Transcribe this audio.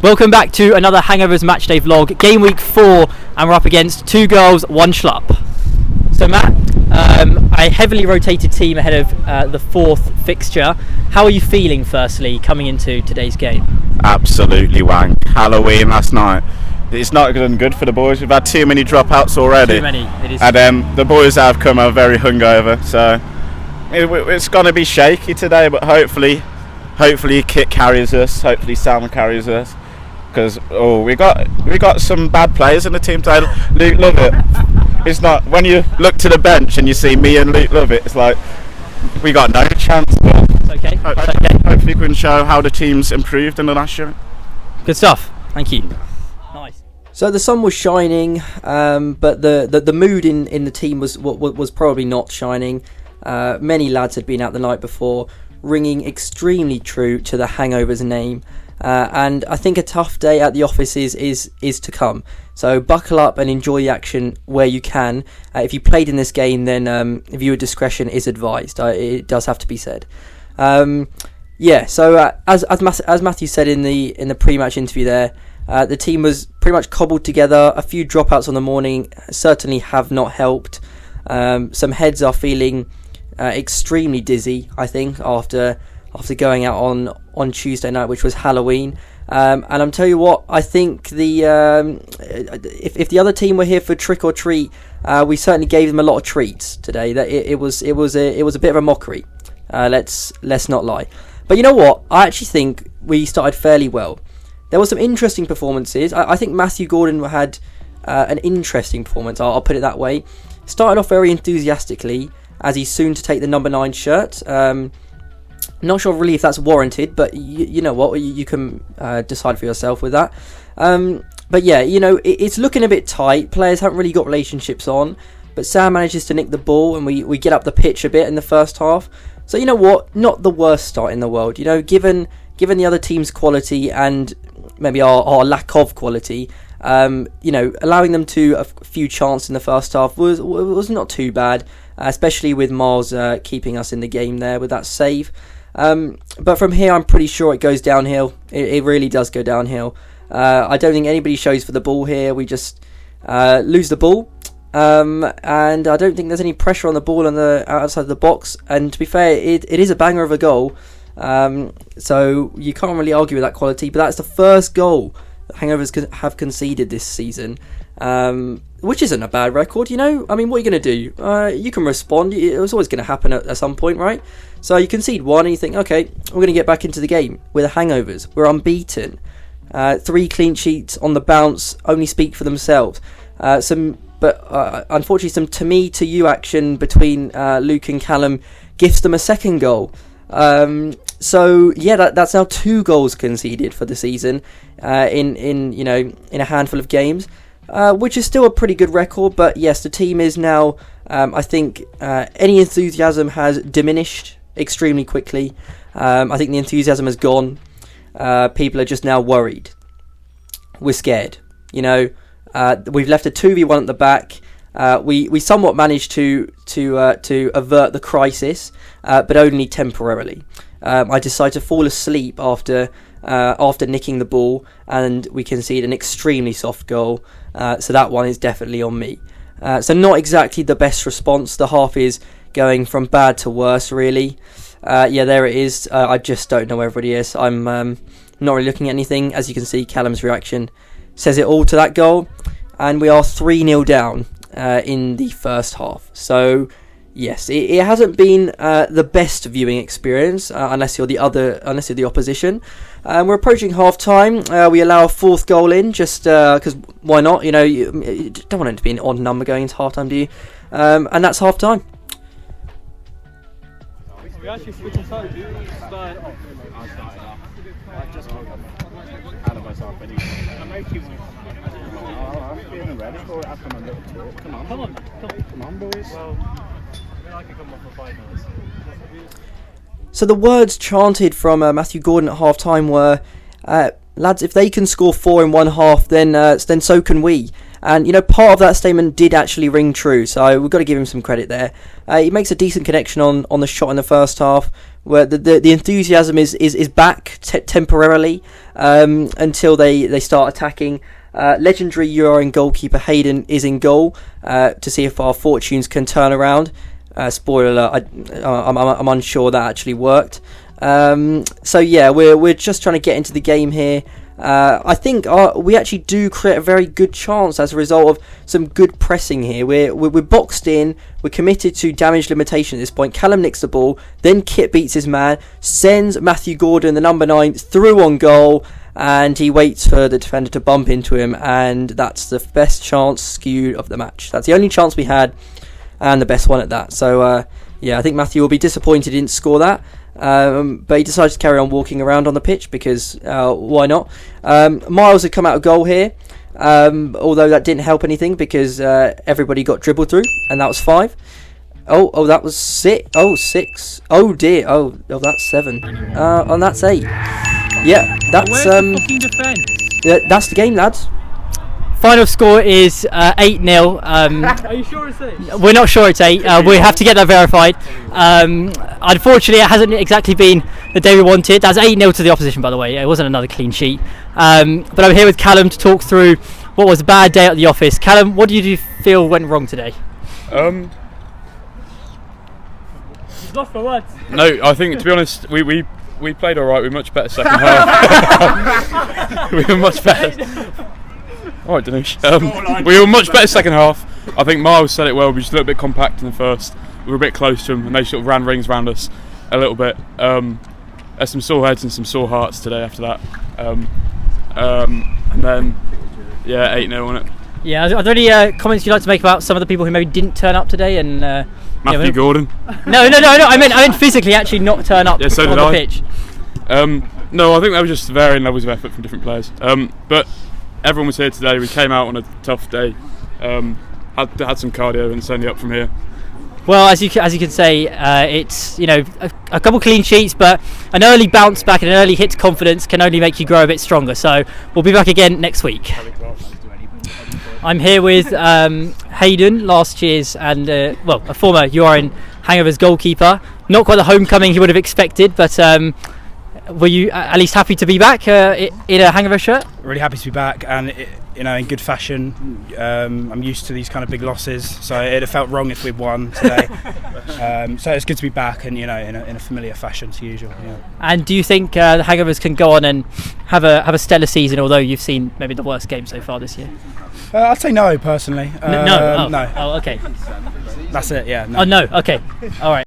Welcome back to another Hangovers Matchday vlog, game week 4, and we're up against 2 girls, 1 schlup. So Matt, a heavily rotated team ahead of the 4th fixture. How are you feeling firstly coming into today's game? Absolutely wank. Halloween last night. It's not good for the boys. We've had too many dropouts already. Too many, it is. And the boys that have come are very hungover, so it's going to be shaky today, but hopefully Kit carries us, hopefully Sam carries us. Because we got some bad players in the team today. Luke Lovett. It's not when you look to the bench and you see me and Luke Lovett. It's like we got no chance. But it's okay. Hopefully we can show how the team's improved in the last year. Good stuff. Thank you. Nice. So the sun was shining, but the mood in the team was probably not shining. Many lads had been out the night before, ringing extremely true to the Hangovers name. And I think a tough day at the office is to come. So buckle up and enjoy the action where you can. If you played in this game, then viewer discretion is advised. It does have to be said. So as Matthew said in the pre-match interview there, the team was pretty much cobbled together. A few dropouts on the morning certainly have not helped. Some heads are feeling extremely dizzy, I think, after going out on Tuesday night, which was Halloween. And I'm tell you what, I think if the other team were here for trick or treat, we certainly gave them a lot of treats today. That it was a bit of a mockery. Let's not lie. But you know what? I actually think we started fairly well. There were some interesting performances. I think Matthew Gordon had an interesting performance. I'll put it that way. Started off very enthusiastically as he's soon to take the number 9 shirt. Not sure really if that's warranted, but you know what, you can decide for yourself with that. But yeah, it's looking a bit tight. Players haven't really got relationships on, but Sam manages to nick the ball, and we get up the pitch a bit in the first half. So you know what, not the worst start in the world. Given the other team's quality and maybe our lack of quality, allowing them to a few chances in the first half was not too bad, especially with Miles keeping us in the game there with that save. But from here, I'm pretty sure it goes downhill. It really does go downhill. I don't think anybody shows for the ball here. We just lose the ball, and I don't think there's any pressure on the ball on the outside the box. And to be fair, it is a banger of a goal, so you can't really argue with that quality. But that's the first goal that Hangovers have conceded this season, which isn't a bad record. I mean, what are you going to do? You can respond. It was always going to happen at some point, right? So you concede 1 and you think, okay, we're going to get back into the game. We're the Hangovers. We're unbeaten. 3 clean sheets on the bounce only speak for themselves. Unfortunately, some to me to you action between Luke and Callum gifts them a second goal. So yeah, that's now 2 goals conceded for the season in a handful of games, which is still a pretty good record. But yes, the team is now, I think, any enthusiasm has diminished extremely quickly. I think the enthusiasm has gone. People are just now worried. We're scared. We've left a 2v1 at the back. We somewhat managed to avert the crisis, but only temporarily. I decided to fall asleep after nicking the ball, and we conceded an extremely soft goal. So that one is definitely on me. So not exactly the best response. The half is going from bad to worse, really. There it is. I just don't know where everybody is. I'm not really looking at anything. As you can see, Callum's reaction says it all to that goal. And we are 3-0 down in the first half. So, yes, it hasn't been the best viewing experience unless you're the opposition. We're approaching half time. We allow a 4th goal in just because why not? You don't want it to be an odd number going into half time, do you? And that's half time. We actually switch inside. Start off. I started off. I just woke up. Out of myself anyway. I'm I'm feeling ready for it after my little talk. Come on, boys. Well, I can come off for 5 minutes. So the words chanted from Matthew Gordon at half time were, lads, if they can score 4 in one half, then so can we. And part of that statement did actually ring true, so we've got to give him some credit there. He makes a decent connection on the shot in the first half, where the enthusiasm is back temporarily until they start attacking. Legendary URN goalkeeper Hayden is in goal to see if our fortunes can turn around. Spoiler alert, I'm unsure that actually worked. So yeah, we're just trying to get into the game here. I think we actually do create a very good chance as a result of some good pressing here. We're boxed in, we're committed to damage limitation at this point. Callum nicks the ball, then Kit beats his man, sends Matthew Gordon, the number 9, through on goal, and he waits for the defender to bump into him, and that's the best chance skewed of the match. That's the only chance we had, and the best one at that. So yeah, I think Matthew will be disappointed he didn't score that. But he decided to carry on walking around on the pitch because why not? Miles had come out of goal here, although that didn't help anything because everybody got dribbled through, and that was 5. Oh, that was 6. Oh, 6. Oh dear. Oh, that's 7. And that's 8. Yeah, that's that's the game, lads. Final score is 8-0. Are you sure it's 8? We're not sure it's 8. We have to get that verified. Unfortunately, it hasn't exactly been the day we wanted. That's 8-0 to the opposition, by the way. It wasn't another clean sheet. But I'm here with Callum to talk through what was a bad day at the office. Callum, what did you feel went wrong today? He's lost for words. No, I think, to be honest, we played all right. We were much better second half. We were much better. All right, Danush. We were much better second half. I think Miles said it well. We were just a little bit compact in the first. We were a bit close to them, and they sort of ran rings around us a little bit. There's some sore heads and some sore hearts today after that. And then, yeah, 8-0 on it. Yeah, are there any comments you'd like to make about some of the people who maybe didn't turn up today? And Matthew Gordon. No. I meant physically actually not turn up Yeah, so on did the I. pitch. No, I think they were just varying levels of effort from different players. But everyone was here today. We came out on a tough day. Had some cardio and certainly up from here. Well, as you can say, it's a couple clean sheets, but an early bounce back and an early hit to confidence can only make you grow a bit stronger. So we'll be back again next week. I'm here with Hayden, last year's and a former URN Hangovers goalkeeper. Not quite the homecoming he would have expected, but were you at least happy to be back in a Hangover shirt? Really happy to be back, and in good fashion. I'm used to these kind of big losses, so it felt wrong if we'd won today. So it's good to be back, and in a familiar fashion to usual. Yeah. And do you think the Hangovers can go on and have a stellar season? Although you've seen maybe the worst game so far this year. I'd say no, personally. No. No. Oh, okay. That's it. Yeah. No. Oh no. Okay. All right.